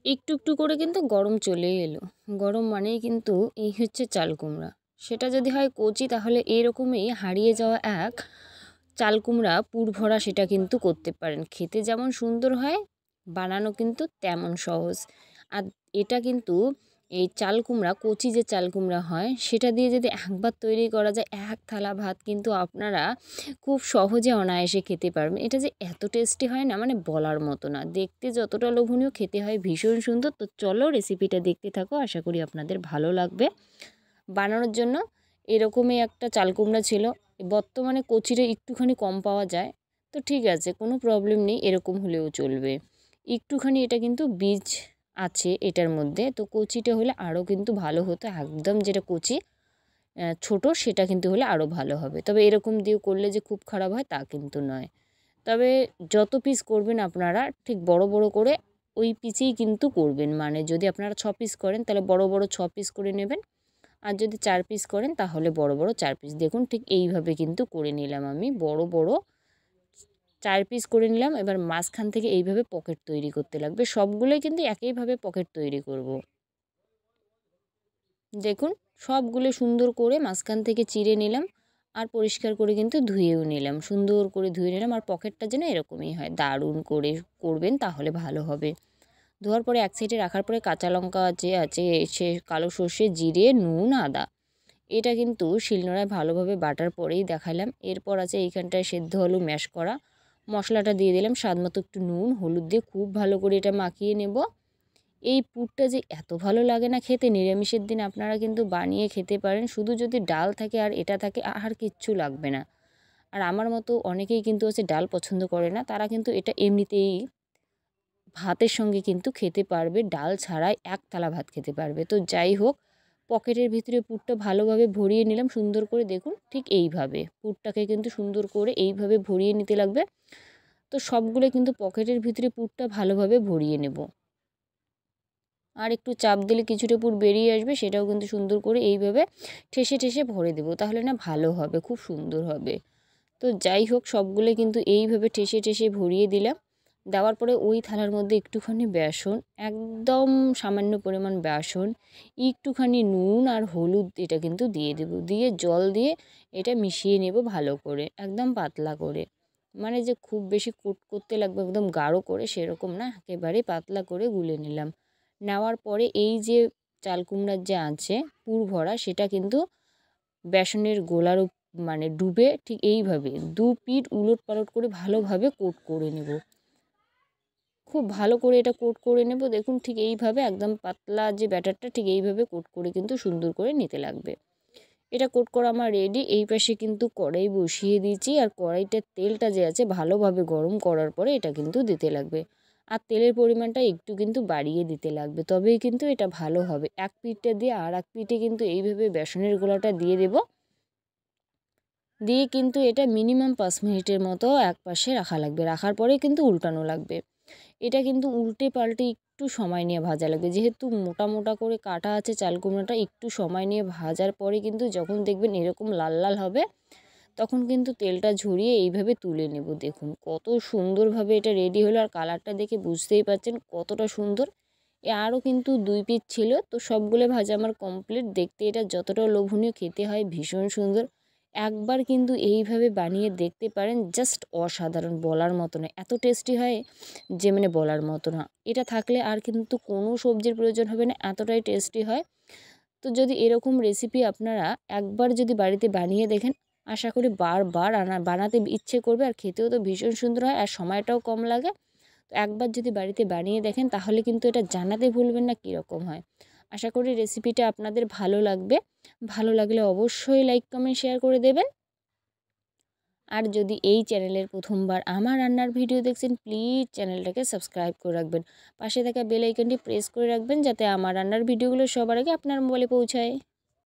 একটু একটু করে কিন্তু গরম চলেই এলো। গরম মানেই কিন্তু এই হচ্ছে চাল কুমড়া। সেটা যদি হয় কচি তাহলে এরকমই হারিয়ে যাওয়া এক চাল কুমড়া পুর ভরা সেটা কিন্তু করতে পারেন। খেতে যেমন সুন্দর হয়, বানানো কিন্তু তেমন সহজ। আর এটা কিন্তু এই চাল কুমড়া, কচি যে চাল কুমড়া হয় সেটা দিয়ে যদি একবার তৈরি করা যায়, এক থালা ভাত কিন্তু আপনারা খুব সহজে অনায়াসে খেতে পারবেন। এটা যে এত টেস্টি হয় না, মানে বলার মতো না। দেখতে যতটা লোভনীয়, খেতে হয় ভীষণ সুন্দর। তো চলো রেসিপিটা দেখতে থাকো, আশা করি আপনাদের ভালো লাগবে। বানানোর জন্য এরকমই একটা চাল কুমড়া ছিল। বর্তমানে কচিটা একটুখানি কম পাওয়া যায়, তো ঠিক আছে, কোনো প্রবলেম নেই, এরকম হলেও চলবে। একটুখানি এটা কিন্তু বীজ আছে এটার মধ্যে, তো কচিটা হলে আরও কিন্তু ভালো হতো। একদম যেটা কচি ছোট সেটা কিন্তু হলে আরও ভালো হবে। তবে এরকম দিয়ে করলে যে খুব খারাপ হয় তা কিন্তু নয়। তবে যত পিস করবেন আপনারা ঠিক বড় বড় করে ওই পিসেই কিন্তু করবেন। মানে যদি আপনারা 6 পিস করেন তাহলে বড় বড় 6 পিস করে নেবেন। আর যদি 4 পিস করেন তাহলে বড় বড় 4 পিস। দেখুন ঠিক এইভাবে কিন্তু করে নিলাম আমি। বড় বড় 4 পিস করে নিলাম। এবার মাঝখান থেকে এইভাবে পকেট তৈরি করতে লাগবে। সবগুলোই কিন্তু একইভাবে পকেট তৈরি করব। দেখুন সবগুলো সুন্দর করে মাঝখান থেকে চিড়ে নিলাম। আর পরিষ্কার করে কিন্তু ধুয়েও নিলাম। সুন্দর করে ধুয়ে নিলাম। আর পকেটটা যেন এরকমই হয়। দারুণ করে করবেন তাহলে ভালো হবে। ধোয়ার পরে এক সাইডে রাখার পরে কাঁচা লঙ্কা যে আছে, সে কালো সর্ষে, জিরে, নুন, আদা, এটা কিন্তু শিলনোড়ায় ভালোভাবে বাটার পরেই দেখালাম। এরপর আছে এইখানটায় সেদ্ধ আলু ম্যাশ করা, মশলাটা দিয়ে দিলাম, স্বাদমতো একটু নুন হলুদ দিয়ে খুব ভালো করে এটা মাখিয়ে নেব। এই পুরটা যে এত ভালো লাগে না খেতে, নিরামিষের দিন আপনারা কিন্তু বানিয়ে খেতে পারেন। শুধু যদি ডাল থাকে আর এটা থাকে, আর কিচ্ছু লাগবে না। আর আমার মতো অনেকেই কিন্তু হচ্ছে ডাল পছন্দ করে না, তারা কিন্তু এটা এমনিতেই ভাতের সঙ্গে কিন্তু খেতে পারবে, ডাল ছাড়াই এক থালা ভাত খেতে পারবে। তো যাই হোক, পকেটের ভিতরে পুরটা ভালোভাবে ভরিয়ে নিলাম সুন্দর করে। দেখুন ঠিক এইভাবে পুরটাকে কিন্তু সুন্দর করে এইভাবে ভরিয়ে নিতে লাগবে। তো সবগুলো কিন্তু পকেটের ভিতরে পুরটা ভালোভাবে ভরিয়ে নেব। আর একটু চাপ দিলে কিছুটা পুর বেরিয়ে আসবে, সেটাও কিন্তু সুন্দর করে এইভাবে ঠেসে ঠেসে ভরে দেবো, তাহলে না ভালো হবে, খুব সুন্দর হবে। তো যাই হোক, সবগুলো কিন্তু এইভাবে ঠেসে ঠেসে ভরিয়ে দিলাম। দেওয়ার পরে ওই থালার মধ্যে একটুখানি বেসন, একদম সামান্য পরিমাণ বেসন, একটুখানি নুন আর হলুদ এটা কিন্তু দিয়ে দেবো। দিয়ে জল দিয়ে এটা মিশিয়ে নেব ভালো করে, একদম পাতলা করে। মানে যে খুব বেশি কুট করতে লাগবে একদম গাঢ় করে সেরকম না, একেবারে পাতলা করে গুলে নিলাম। নেওয়ার পরে এই যে চাল কুমড়ার যে আছে পুর ভরা, সেটা কিন্তু বেসনের গোলার মানে ডুবে ঠিক এইভাবে দু পিঠ উলট পালট করে ভালোভাবে কোট করে নেব। খুব ভালো করে এটা কোট করে নেব। দেখুন ঠিক এইভাবে একদম পাতলা যে ব্যাটারটা, ঠিক এইভাবে কোট করে কিন্তু সুন্দর করে নিতে লাগবে। এটা কোট করা আমার রেডি। এই পাশে কিন্তু কড়াই বসিয়ে দিয়েছি। আর কড়াইটার তেলটা যে আছে ভালোভাবে গরম করার পরে এটা কিন্তু দিতে লাগবে। আর তেলের পরিমাণটা একটু কিন্তু বাড়িয়ে দিতে লাগবে, তবেই কিন্তু এটা ভালো হবে। এক পিঠটা দিয়ে আর এক পিঠে কিন্তু এইভাবে বেসনের গোলাটা দিয়ে দেব। দিয়ে কিন্তু এটা মিনিমাম 5 মিনিটের মতো এক পাশে রাখা লাগবে। রাখার পরে কিন্তু উল্টানো লাগবে। এটা কিন্তু উল্টে পাল্টে একটু সময় নিয়ে ভাজা লাগবে। যেহেতু মোটা মোটা করে কাটা আছে চাল কুমড়োটা, একটু সময় নিয়ে ভাজার পরে কিন্তু যখন দেখবেন এরকম লাল লাল হবে, তখন কিন্তু তেলটা ঝরিয়ে এইভাবে তুলে নেব। দেখুন কত সুন্দরভাবে এটা রেডি হলো। আর কালারটা দেখে বুঝতেই পারছেন কতটা সুন্দর। আরও কিন্তু 2 পিস ছিল, তো সবগুলো ভাজা আমার কমপ্লিট। দেখতে এটা যতটা লোভনীয়, খেতে হয় ভীষণ সুন্দর। একবার কিন্তু এইভাবে বানিয়ে দেখতে পারেন, জাস্ট অসাধারণ, বলার মতো নয়, এত টেস্টি হয় যে মানে বলার মতো না। এটা থাকলে আর কিন্তু কোনো সবজির প্রয়োজন হবে না, এতটাই টেস্টি হয়। তো যদি এরকম রেসিপি আপনারা একবার যদি বাড়িতে বানিয়ে দেখেন, আশা করি বারবার বানাতে ইচ্ছে করবে। আর খেতেও তো ভীষণ সুন্দর হয়, আর সময়টাও কম লাগে। তো একবার যদি বাড়িতে বানিয়ে দেখেন তাহলে কিন্তু এটা জানাতে ভুলবেন না কীরকম হয়। আশা করি রেসিপিটা আপনাদের ভালো লাগবে। ভালো লাগলে অবশ্যই লাইক কমেন্ট শেয়ার করে দেবেন। আর যদি এই চ্যানেলের প্রথমবার আমার রান্নার ভিডিও দেখছেন, প্লিজ চ্যানেলটাকে সাবস্ক্রাইব করে রাখবেন। পাশে থাকা বেল আইকনটি প্রেস করে রাখবেন, যাতে আমার রান্নার ভিডিওগুলো সবার আগে আপনার মোবাইলে পৌঁছায়।